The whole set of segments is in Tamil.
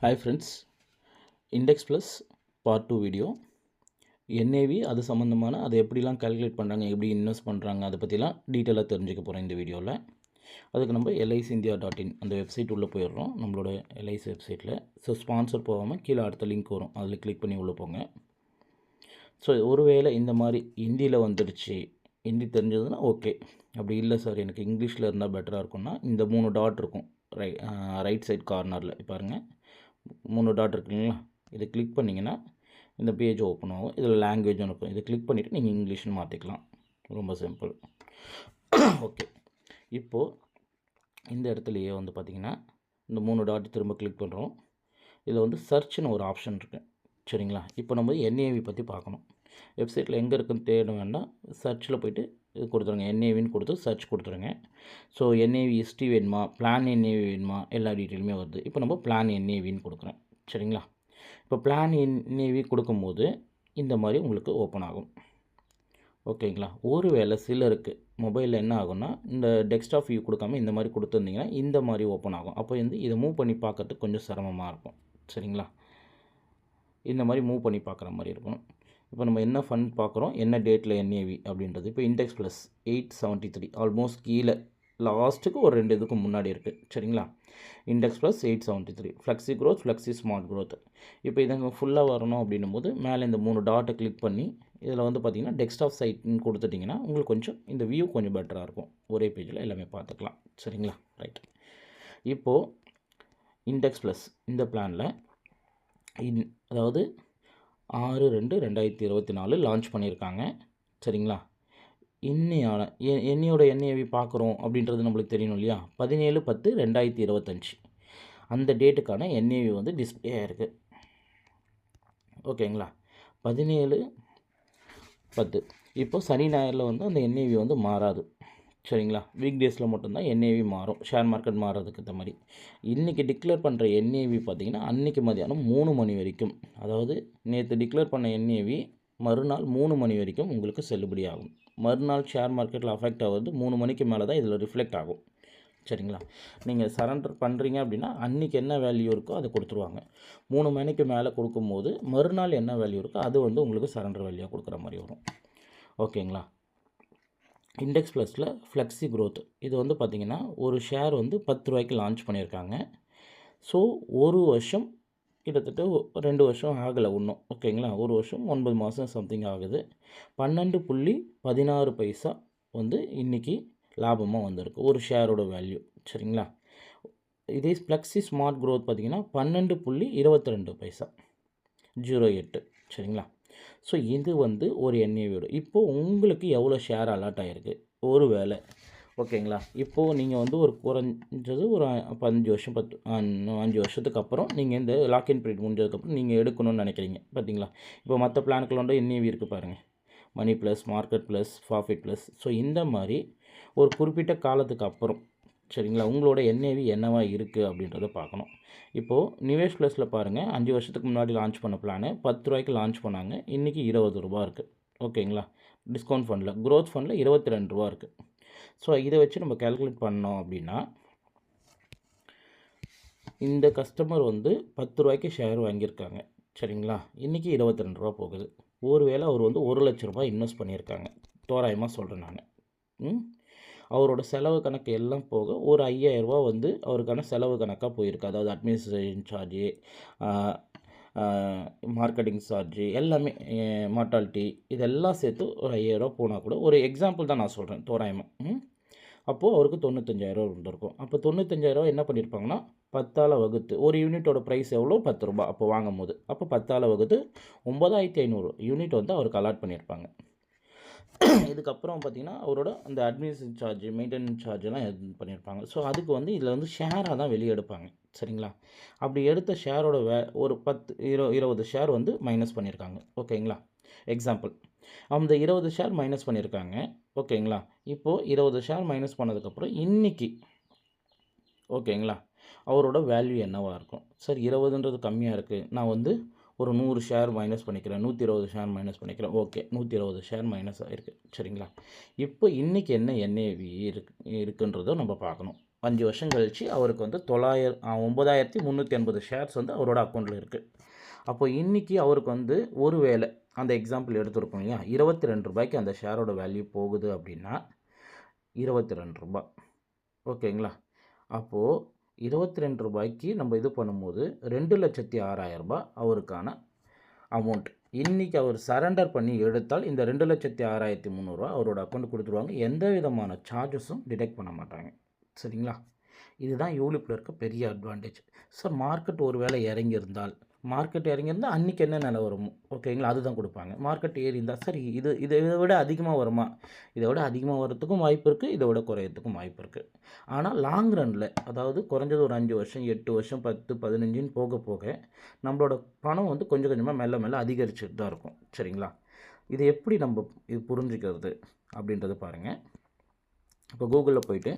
Hi friends, Index Plus Part 2 video NAV அது சம்மந்தமான அதை எப்படிலாம் கால்குலேட் பண்ணுறாங்க, எப்படி இன்வெஸ்ட் பண்ணுறாங்க, அதை பற்றிலாம் டீட்டெயிலாக தெரிஞ்சுக்க போகிறோம் இந்த வீடியோவில். அதுக்கு நம்ம LICindia.in அந்த வெப்சைட் உள்ளே போயிடுறோம், நம்மளோட LIC வெப்சைட்டில். ஸோ ஸ்பான்சர் போகாமல் கீழே அடுத்த லிங்க் வரும், அதில் கிளிக் பண்ணி உள்ளே போங்க. ஸோ ஒருவேளை இந்த மாதிரி ஹிந்தியில் வந்துடுச்சு, ஹிந்தி தெரிஞ்சதுன்னா ஓகே. அப்படி இல்லை சார் எனக்கு இங்கிலீஷில் இருந்தால் பெட்டராக இருக்கும்னா இந்த 3 டாட் இருக்கும் ரைட் சைட் கார்னரில் பாருங்கள், 3 டாட் இருக்குங்களா, இதை கிளிக் பண்ணிங்கன்னா இந்த பேஜ் ஓப்பன் ஆகும். இதில் லாங்குவேஜ் இருக்கும், இதை கிளிக் பண்ணிவிட்டு நீங்கள் இங்கிலீஷ்னு மாற்றிக்கலாம். ரொம்ப சிம்பிள். ஓகே, இப்போது இந்த இடத்துலையே வந்து பார்த்திங்கன்னா இந்த 3 டாட் திரும்ப கிளிக் பண்ணுறோம். இதில் வந்து சர்ச்னு ஒரு ஆப்ஷன் இருக்குது, சரிங்களா. இப்போ நம்ம NAV பற்றி பார்க்கணும். வெப்சைட்டில் எங்கே இருக்குன்னு தேட வேண்டாம், சர்ச்சில் போய்ட்டு இது கொடுத்துருங்க, NAVன்னு கொடுத்து சர்ச் கொடுத்துருங்க. ஸோ NAV ஹிஸ்ட்ரி வேணுமா, பிளான் NAV வேணுமா, எல்லா டீட்டெயிலுமே வருது. இப்போ நம்ம பிளான் NAVன்னு கொடுக்குறேன், சரிங்களா. இப்போ பிளான் NAV கொடுக்கும்போது இந்த மாதிரி உங்களுக்கு ஓப்பன் ஆகும், ஓகேங்களா. ஒரு வேளை சிலருக்கு மொபைலில் என்ன ஆகும்னா இந்த டெஸ்க்டாப் வியூ கொடுக்காம இந்த மாதிரி கொடுத்துருந்தீங்கன்னா இந்த மாதிரி ஓப்பன் ஆகும். அப்போ வந்து இதை மூவ் பண்ணி பார்க்கறதுக்கு கொஞ்சம் சிரமமாக இருக்கும், சரிங்களா. இந்த மாதிரி மூவ் பண்ணி பார்க்குற மாதிரி இருக்கும். இப்போ நம்ம என்ன ஃபண்ட் பார்க்குறோம், என்ன டேட்டில் NAV அப்படின்றது. இப்போ இண்டெக்ஸ் ப்ளஸ் 873 ஆல்மோஸ்ட் கீழே லாஸ்ட்டுக்கு ஒரு 2 இதுக்கு முன்னாடி இருக்குது, சரிங்களா. Index plus 873 flexi growth, flexi smart growth. இப்போ இதை ஃபுல்லாக வரணும் அப்படின்னும் போது மேலே இந்த 3 டாட்டை கிளிக் பண்ணி இதில் வந்து பார்த்திங்கன்னா டெஸ்க்டாப் சைட்னு கொடுத்துட்டிங்கன்னா உங்களுக்கு கொஞ்சம் இந்த வியூ கொஞ்சம் பெட்டராக இருக்கும், ஒரே பேஜில் எல்லாமே பார்த்துக்கலாம், சரிங்களா. ரைட், இப்போது இண்டெக்ஸ் ப்ளஸ் இந்த பிளானில் அதாவது 6/2/2024 லான்ச் பண்ணியிருக்காங்க, சரிங்களா. என்னையோட NAV பார்க்குறோம் அப்படின்றது நம்மளுக்கு தெரியணும் இல்லையா. 17/10/2025 அந்த டேட்டுக்கான NAV வந்து டிஸ்பிளே ஆகிருக்கு, ஓகேங்களா. 17/10 இப்போ சனி ஞாயிறில் வந்து அந்த NAV வந்து மாறாது, சரிங்களா. வீக் டேஸில் மட்டும்தான் NAV மாறும், ஷேர் மார்க்கெட் மாறுறதுக்கு ஏற்ற மாதிரி. இன்றைக்கி டிக்ளேர் பண்ணுற NAV பார்த்திங்கன்னா அன்றைக்கி மதியானம் 3 மணி வரைக்கும், அதாவது நேற்று டிக்ளேர் பண்ண NAV மறுநாள் 3 மணி வரைக்கும் உங்களுக்கு செல்லுபடி ஆகும். மறுநாள் ஷேர் மார்க்கெட்டில் அஃபெக்ட் ஆகுது 3 மணிக்கு மேலே தான் இதில் ரிஃப்ளெக்ட் ஆகும், சரிங்களா. நீங்கள் சரண்டர் பண்ணுறீங்க அப்படின்னா அன்றைக்கி என்ன வேல்யூ இருக்கோ அதை கொடுத்துருவாங்க. 3 மணிக்கு மேலே கொடுக்கும்போது மறுநாள் என்ன வேல்யூ இருக்கோ அது வந்து உங்களுக்கு சரண்டர் வேல்யூவாக கொடுக்குற மாதிரி வரும், ஓகேங்களா. இண்டெக்ஸ் ப்ளஸில் ஃப்ளெக்ஸி க்ரோத் இது வந்து பார்த்திங்கன்னா ஒரு ஷேர் வந்து 10 ரூபாய்க்கு லான்ச் பண்ணியிருக்காங்க. ஸோ ஒரு வருஷம் கிட்டத்தட்ட 2 வருஷம் ஆகலை இன்னும், ஓகேங்களா. ஒரு வருஷம் 9 மாதம் சம்திங் ஆகுது. 12.16 வந்து இன்றைக்கி லாபமாக வந்திருக்கு ஒரு ஷேரோட வேல்யூ, சரிங்களா. இதே ஃப்ளெக்ஸி ஸ்மார்ட் க்ரோத் பார்த்திங்கன்னா 12.22 08, சரிங்களா. ஸோ இது வந்து ஒரு NAVயோட. இப்போது உங்களுக்கு எவ்வளோ ஷேர் அலாட் ஆகிருக்கு ஒரு வேளை, ஓகேங்களா. இப்போது நீங்கள் வந்து ஒரு குறைஞ்சது ஒரு 5 வருஷம் 5 வருஷத்துக்கு அப்புறம் நீங்கள் இந்த லாக்இன் பீரியட் முடிஞ்சதுக்கப்புறம் நீங்கள் எடுக்கணும்னு நினைக்கிறீங்க, பார்த்தீங்களா. இப்போ மற்ற பிளானுக்குள்ள NAV இருக்குது பாருங்கள், money plus, market plus, profit plus. So இந்த மாதிரி ஒரு குறிப்பிட்ட காலத்துக்கு அப்புறம், சரிங்களா, உங்களோட NAV என்னவா இருக்குது அப்படின்றத பார்க்கணும். இப்போது நிவேஷ் ப்ளஸில் பாருங்கள், 5 வருஷத்துக்கு முன்னாடி லான்ச் பண்ண பிளானு 10 ரூபாய்க்கு லான்ச் பண்ணாங்க, இன்றைக்கி 20 ரூபா இருக்குது, ஓகேங்களா. டிஸ்கவுண்ட் ஃபண்டில், க்ரோத் ஃபண்டில் 22 ரூபா இருக்குது. ஸோ இதை வச்சு நம்ம கேல்குலேட் பண்ணோம் அப்படின்னா இந்த கஸ்டமர் வந்து 10 ரூபாய்க்கு ஷேர் வாங்கியிருக்காங்க, சரிங்களா. இன்றைக்கி 22 ரூபா போகுது. ஒருவேளை அவர் வந்து 1 லட்ச ரூபாய் இன்வெஸ்ட் பண்ணியிருக்காங்க, தோராயமாக சொல்கிறேன் நான். அவரோட செலவு கணக்கு எல்லாம் போக ஒரு 5000 ரூபா வந்து அவருக்கான செலவு கணக்காக போயிருக்கு. அதாவது அட்மினிஸ்ட்ரேஷன் சார்ஜு, மார்க்கெட்டிங் சார்ஜு எல்லாமே, மார்ட்டாலிட்டி இதெல்லாம் சேர்த்து ஒரு 5000 ரூபா போனால் கூட, ஒரு எக்ஸாம்பிள் தான் நான் சொல்கிறேன் தோராயமாக. அப்போது அவருக்கு 95,000 ரூபா இருந்திருக்கும். அப்போ 95,000 ரூபா என்ன பண்ணியிருப்பாங்கன்னா 10ஆல் வகுத்து, ஒரு யூனிட்டோட ப்ரைஸ் எவ்வளோ, 10 ரூபா அப்போ வாங்கும் போது, அப்போ 10ஆல் வகுத்து 9500 யூனிட் வந்து அவருக்கு அலாட் பண்ணியிருப்பாங்க. இதுக்கப்புறம் பார்த்திங்கன்னா அவரோட அந்த அட்மினிஸ்ட்ரேஷன் சார்ஜ், மெயின்டெனன்ஸ் சார்ஜெல்லாம் இது பண்ணியிருப்பாங்க. ஸோ அதுக்கு வந்து இதில் வந்து ஷேராக தான் வெளியே எடுப்பாங்க, சரிங்களா. அப்படி எடுத்த ஷேரோட ஒரு 20 ஷேர் வந்து மைனஸ் பண்ணியிருக்காங்க, ஓகேங்களா. எக்ஸாம்பிள் அந்த 20 ஷேர் மைனஸ் பண்ணியிருக்காங்க, ஓகேங்களா. இப்போது 20 ஷேர் மைனஸ் பண்ணதுக்கப்புறம் இன்றைக்கி, ஓகேங்களா, அவரோட வேல்யூ என்னவாக இருக்கும். சார் 20ன்றது கம்மியாக இருக்குது, நான் வந்து ஒரு 100 ஷேர் மைனஸ் பண்ணிக்கிறேன், 120 ஷேர் மைனஸ் பண்ணிக்கிறேன், ஓகே 120 ஷேர் மைனஸ் ஆகிருக்கு, சரிங்களா. இப்போ இன்றைக்கி என்ன NAV இருக்குன்றதை நம்ம பார்க்கணும். 5 வருஷம் கழிச்சு அவருக்கு வந்து 9,380 ஷேர்ஸ் வந்து அவரோட அக்கௌண்ட்டில் இருக்குது. அப்போ இன்றைக்கி அவருக்கு வந்து ஒரு வேளை அந்த எக்ஸாம்பிள் எடுத்துருக்கோம் இல்லையா, 22 ரூபாய்க்கு அந்த ஷேரோட வேல்யூ போகுது அப்படின்னா 22 ரூபா. ஓகேங்களா? அப்போது 22 ரூபாய்க்கு நம்ம இது பண்ணும்போது 2,06,000 ரூபாய் அவருக்கான அமௌண்ட். இன்றைக்கி அவர் சரண்டர் பண்ணி எடுத்தால் இந்த 2,06,300 அவரோட அக்கௌண்ட் கொடுத்துருவாங்க. எந்த விதமான சார்ஜஸும் டிடெக்ட் பண்ண மாட்டாங்க. சரிங்களா? இதுதான் யூலிப்பில் இருக்க பெரிய அட்வான்டேஜ். சார் மார்க்கெட் ஒரு வேளை இறங்கியிருந்தால் அன்றைக்கி என்ன நிலை வரும், ஓகேங்களா, அதுதான் கொடுப்பாங்க. மார்க்கெட் ஏறி இருந்தால் சரி இதை விட அதிகமாக வருமா, இதை விட அதிகமாக வரத்துக்கும் வாய்ப்பு இருக்குது, இதை விட குறையத்துக்கும் வாய்ப்பு இருக்குது. ஆனால் லாங் ரனில், அதாவது குறைஞ்சது ஒரு 5 வருஷம் 8 வருஷம் 10 15ன்னு போக போக நம்மளோட பணம் வந்து கொஞ்சம் கொஞ்சமாக மெல்ல மெல்ல அதிகரிச்சுட்டு தான் இருக்கும். சரிங்களா? இதை எப்படி நம்ம இது புரிஞ்சுக்கிறது அப்படின்றத பாருங்கள். இப்போ கூகுளில் போயிட்டு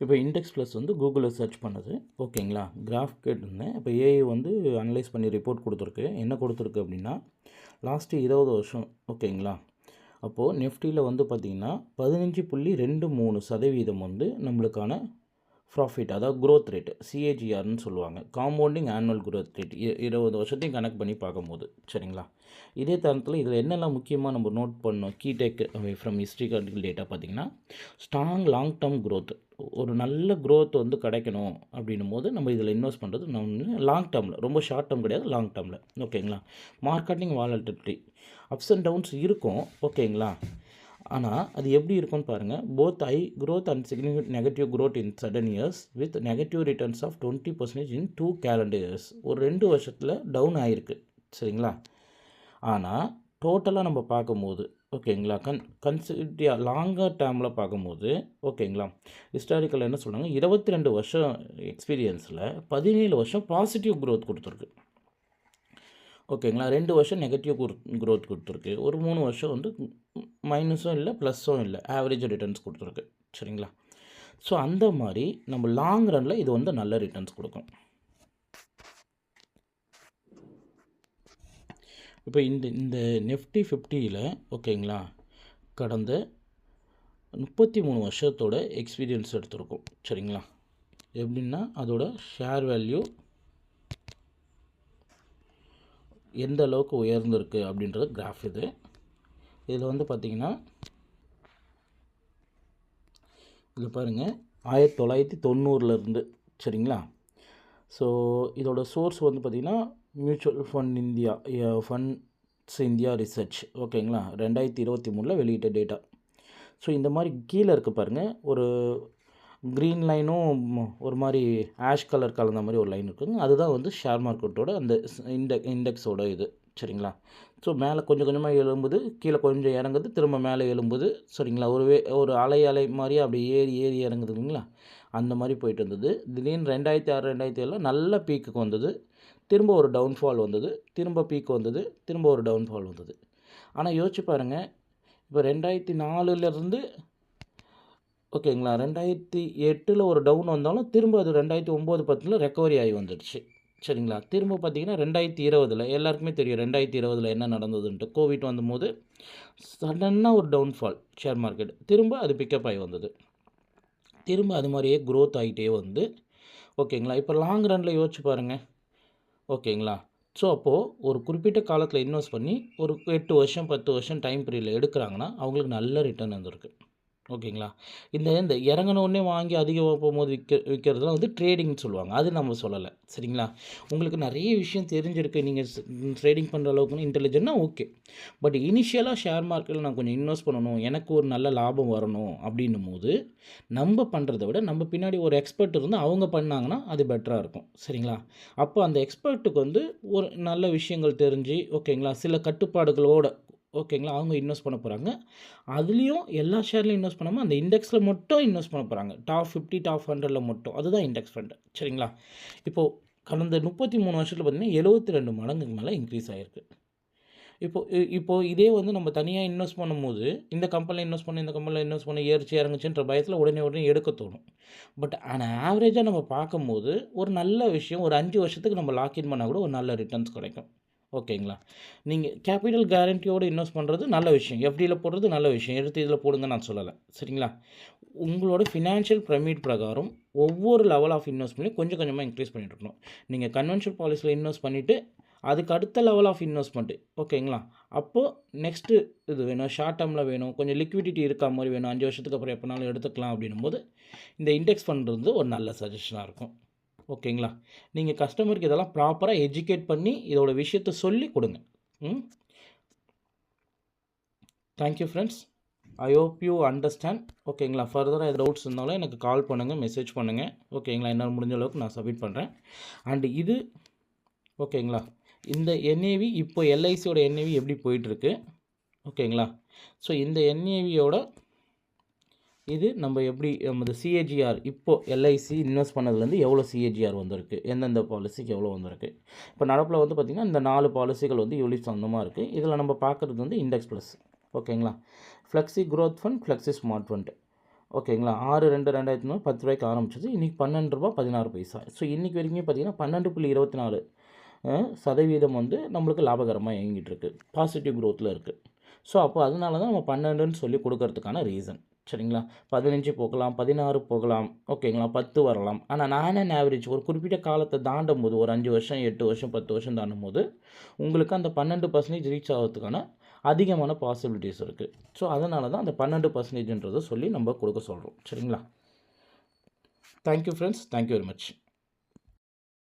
இப்போ இண்டெக்ஸ் ப்ளஸ் வந்து கூகுளில் சர்ச் பண்ணது, ஓகேங்களா, கிராஃப் கேட்டிருந்தேன். இப்போ ஏஐ வந்து அனலைஸ் பண்ணி ரிப்போர்ட் கொடுத்துருக்கு. என்ன கொடுத்துருக்கு அப்படின்னா லாஸ்ட்டு 20 வருஷம், ஓகேங்களா, அப்போது நிஃப்டியில் வந்து பார்த்திங்கன்னா 15.23% வந்து நம்மளுக்கான ப்ராஃபிட், அதாவது க்ரோத் ரேட்டு, சிஏஜிஆர்னு சொல்லுவாங்க, காம்பவுண்டிங் ஆனுவல் க்ரோத் ரேட், 20 வருஷத்தையும் கனெக்ட் பண்ணி பார்க்கும்போது. சரிங்களா? இதே தரத்தில் இதில் என்னெல்லாம் முக்கியமாக நம்ம நோட் பண்ணோம், key takeaway from historical data பார்த்திங்கன்னா ஸ்ட்ராங் லாங் டேர்ம் க்ரோத், ஒரு நல்ல க்ரோத் வந்து கிடைக்கணும் அப்படின்னும் போது நம்ம இதில் இன்வெஸ்ட் பண்ணுறது நம்ம லாங் டேர்மில், ரொம்ப ஷார்ட் டேர்ம் கிடையாது, லாங் டேர்மில். ஓகேங்களா? Marketing volatility ups and downs இருக்கும். ஓகேங்களா? ஆனால் அது எப்படி இருக்கும்னு பாருங்கள். Both high growth and significant negative growth in sudden years with negative returns of 20% in 2 calendar years. ஒரு 2 வருஷத்தில் டவுன் ஆகிருக்கு. சரிங்களா? ஆனால் டோட்டலாக நம்ம பார்க்கும்போது, ஓகேங்களா, கன்சிடியாக லாங்கர் டேர்மில் பார்க்கும்போது, ஓகேங்களா, ஹிஸ்டாரிக்கல் என்ன சொல்கிறாங்க, 22 வருஷம் எக்ஸ்பீரியன்ஸில் 17 வருஷம் பாசிட்டிவ் க்ரோத் கொடுத்துருக்கு. ஓகேங்களா, 2 வருஷம் நெகட்டிவ் க்ரோத் கொடுத்துருக்கு, ஒரு 3 வருஷம் வந்து மைனஸும் இல்லை ப்ளஸ்ஸும் இல்லை, ஆவரேஜ் ரிட்டர்ன்ஸ் கொடுத்துருக்கு. சரிங்களா? ஸோ அந்த மாதிரி நம்ம லாங் ரனில் இது வந்து நல்ல ரிட்டர்ன்ஸ் கொடுக்கும். இப்போ இந்த நிஃப்டி 50யில், ஓகேங்களா, கடந்த 33 வருஷத்தோட எக்ஸ்பீரியன்ஸ் எடுத்திருக்கும். சரிங்களா? எப்படின்னா அதோட ஷேர் வேல்யூ எந்த அளவுக்கு உயர்ந்திருக்கு அப்படின்றது கிராஃப் இது. இதில் வந்து பார்த்திங்கன்னா இதில் பாருங்கள் 1990லேருந்து. சரிங்களா? ஸோ இதோட சோர்ஸ் வந்து பார்த்திங்கன்னா mutual fund India, funds India research, ஓகேங்களா, 2023 வெளியிட்ட டேட்டா. ஸோ இந்த மாதிரி கீழே இருக்குது பாருங்கள், ஒரு க்ரீன் லைனும் ஒரு மாதிரி ஆஷ் கலர் கலந்த மாதிரி ஒரு லைன் இருக்குதுங்க. அதுதான் வந்து ஷேர் மார்க்கெட்டோட அந்த இண்டெக்ஸோட இது. சரிங்களா? ஸோ மேலே கொஞ்சம் கொஞ்சமாக எழும்புது, கீழே கொஞ்சம் இறங்குது, திரும்ப மேலே எழும்புது. சரிங்களா? ஒரு அலை மாதிரி அப்படி ஏறி இறங்குது இல்லைங்களா, அந்த மாதிரி போயிட்டு இருந்தது. திடீர்னு 2006 2007 நல்ல பீக்குக்கு வந்தது, திரும்ப ஒரு டவுன்ஃபால் வந்தது, திரும்ப பீக் வந்தது, திரும்ப ஒரு டவுன்ஃபால் வந்தது. ஆனால் யோசிச்சு பாருங்கள், இப்போ 2004லேருந்து, ஓகேங்களா, 2008 ஒரு டவுன் வந்தாலும் திரும்ப அது 2009 10 ரெக்கவரி ஆகி வந்துடுச்சு. சரிங்களா? திரும்ப பார்த்திங்கன்னா 2020 எல்லாருக்குமே தெரியும் 2020 என்ன நடந்ததுன்ட்டு. கோவிட் வந்தபோது சடனாக ஒரு டவுன்ஃபால் ஷேர் மார்க்கெட், திரும்ப அது பிக்கப் ஆகி வந்தது, திரும்ப அது மாதிரியே க்ரோத் ஆகிட்டே வந்து, ஓகேங்களா, இப்போ லாங் ரனில் யோசிச்சு பாருங்கள். ஓகேங்களா? ஸோ அப்போது ஒரு குறிப்பிட்ட காலத்தில் இன்வெஸ்ட் பண்ணி ஒரு 8 வருஷம் 10 வருஷம் டைம் பீரியடில் எடுக்கிறாங்கன்னா அவங்களுக்கு நல்ல ரிட்டர்ன் வந்திருக்கு. ஓகேங்களா? இந்த இறங்கினோடனே வாங்கி அதிகமாக போகும்போது விற்கிறதுலாம் வந்து ட்ரேடிங்னு சொல்லுவாங்க, அது நம்ம சொல்லலை. சரிங்களா? உங்களுக்கு நிறைய விஷயம் தெரிஞ்சிருக்கு, நீங்கள் ட்ரேடிங் பண்ணுற அளவுக்கு இன்டெலிஜென்ட்னா ஓகே. பட் இனிஷியலாக ஷேர் மார்க்கெட்டில் நான் கொஞ்சம் இன்வெஸ்ட் பண்ணணும், எனக்கு ஒரு நல்ல லாபம் வரணும் அப்படின்னும் போது நம்ம பண்ணுறத விட நம்ம பின்னாடி ஒரு எக்ஸ்பர்ட் இருந்து அவங்க பண்ணாங்கன்னா அது பெட்டராக இருக்கும். சரிங்களா? அப்போ அந்த எக்ஸ்பர்ட்டுக்கு வந்து ஒரு நல்ல விஷயங்கள் தெரிஞ்சு, ஓகேங்களா, சில கட்டுப்பாடுகளோடு, ஓகேங்களா, அவங்க இன்வெஸ்ட் பண்ண போகிறாங்க. அதுலேயும் எல்லா ஷேர்லையும் இன்வெஸ்ட் பண்ணாமல் அந்த இண்டெக்ஸில் மட்டும் இன்வெஸ்ட் பண்ண போகிறாங்க, டாப் 50 டாப் 100ல் மட்டும். அதுதான் இண்டெக்ஸ் ஃபண்டு. சரிங்களா? இப்போது கடந்த 33 வருஷத்தில் பார்த்திங்கன்னா 72 மடங்குக்கு மேலே இன்க்ரீஸ் ஆகிருக்கு. இப்போது இதே வந்து நம்ம தனியாக இன்வெஸ்ட் பண்ணும்போது இந்த கம்பெனியில் இன்வெஸ்ட் பண்ண ஏறிச்சு இறங்குச்சுன்ற பயத்தில் உடனே எடுக்க தோணும். பட் ஆனால் ஆவரேஜாக நம்ம பார்க்கும்போது ஒரு நல்ல விஷயம், ஒரு 5 வருஷத்துக்கு நம்ம லாக்இன் பண்ணால் கூட ஒரு நல்ல ரிட்டர்ன்ஸ் கிடைக்கும். ஓகேங்களா? நீங்கள் கேபிட்டல் கேரண்டியோடு இன்வெஸ்ட் பண்ணுறது நல்ல விஷயம். எஃப்டியில் போடுறது நல்ல விஷயம். எடுத்து இதில் போடுங்க நான் சொல்லலை. சரிங்களா? உங்களோட ஃபினான்ஷியல் பிரமிட் பிரகாரம் ஒவ்வொரு லெவல் ஆஃப் இன்வெஸ்ட்மெண்ட்லையும் கொஞ்சம் கொஞ்சமாக இன்க்ரீஸ் பண்ணிட்டு இருக்கணும். நீங்கள் கன்வென்ஷனல் பாலிசியில் இன்வெஸ்ட் பண்ணிவிட்டு அதுக்கு அடுத்த லெவல் ஆஃப் இன்வெஸ்ட்மெண்ட்டு ஓகேங்களா? அப்போது நெக்ஸ்ட்டு இது வேணும், ஷார்ட் டேர்மில் வேணும், கொஞ்சம் லிக்விடிட்டி இருக்கா மாதிரி வேணும், 5 வருஷத்துக்கு அப்புறம் எப்போனாலும் எடுத்துக்கலாம் அப்படின்னும்போது இந்த இண்டெக்ஸ் பண்ணுறது ஒரு நல்ல சஜஷனாக இருக்கும். ஓகேங்களா? நீங்கள் கஸ்டமருக்கு இதெல்லாம் ப்ராப்பராக எஜுகேட் பண்ணி இதோட விஷயத்த சொல்லி கொடுங்க. Thank you friends. I hope you understand. ஓகேங்களா? ஃபர்தராக எது டவுட்ஸ் இருந்தாலும் எனக்கு கால் பண்ணுங்கள், மெசேஜ் பண்ணுங்கள். ஓகேங்களா? என்னால் முடிஞ்ச அளவுக்கு நான் சப்மிட் பண்ணுறேன். அண்டு இது ஓகேங்களா? இந்த என்ஏவி இப்போ எல்ஐசியோட என்ஏவி எப்படி போயிட்டுருக்கு? ஓகேங்களா? ஸோ இந்த என்ஏவியோட இது நம்ம எப்படி நமது சிஏஜிஆர் இப்போது எல்ஐசி இன்வெஸ்ட் பண்ணதுலேருந்து எவ்வளோ சிஏஜிஆர் வந்திருக்கு, எந்தெந்த பாலிசிக்கு எவ்வளோ வந்திருக்கு. இப்போ நடப்பில் வந்து பார்த்திங்கன்னா இந்த 4 பாலிசிகள் வந்து யூனிட் சொந்தமாக இருக்குது. இதில் நம்ம பார்க்குறது வந்து இண்டெக்ஸ் ப்ளஸ். ஓகேங்களா? Flexi growth fund, flexi smart fund. ஓகேங்களா? 6/2/2003 10 ரூபாய்க்கு ஆரம்பிச்சது. இன்றைக்கி 12 ரூபா 16 பைசா. ஸோ இன்றைக்கி வரைக்கும் பார்த்திங்கன்னா 12.24% வந்து நம்மளுக்கு லாபகரமாக இயங்கிட்டுருக்கு. பாசிட்டிவ் க்ரோத்தில் இருக்குது. ஸோ அப்போ அதனால தான் நம்ம 12ன்னு சொல்லி கொடுக்கறதுக்கான ரீசன். சரிங்களா? 15 போகலாம், 16 போகலாம், ஓகேங்களா? 10 வரலாம். ஆனால் நான் ஆவரேஜ் ஒரு குறிப்பிட்ட காலத்தை தாண்டும் போது ஒரு 5 வருஷம் 8 வருஷம் 10 வருஷம் தாண்டும் போது உங்களுக்கு அந்த 12% ரீச் ஆகிறதுக்கான அதிகமான பாசிபிலிட்டிஸ் இருக்குது. ஸோ அதனால தான் அந்த 12%ன்றதை சொல்லி நம்ம கொடுக்க சொல்கிறோம். சரிங்களா? Thank you friends. Thank you very much.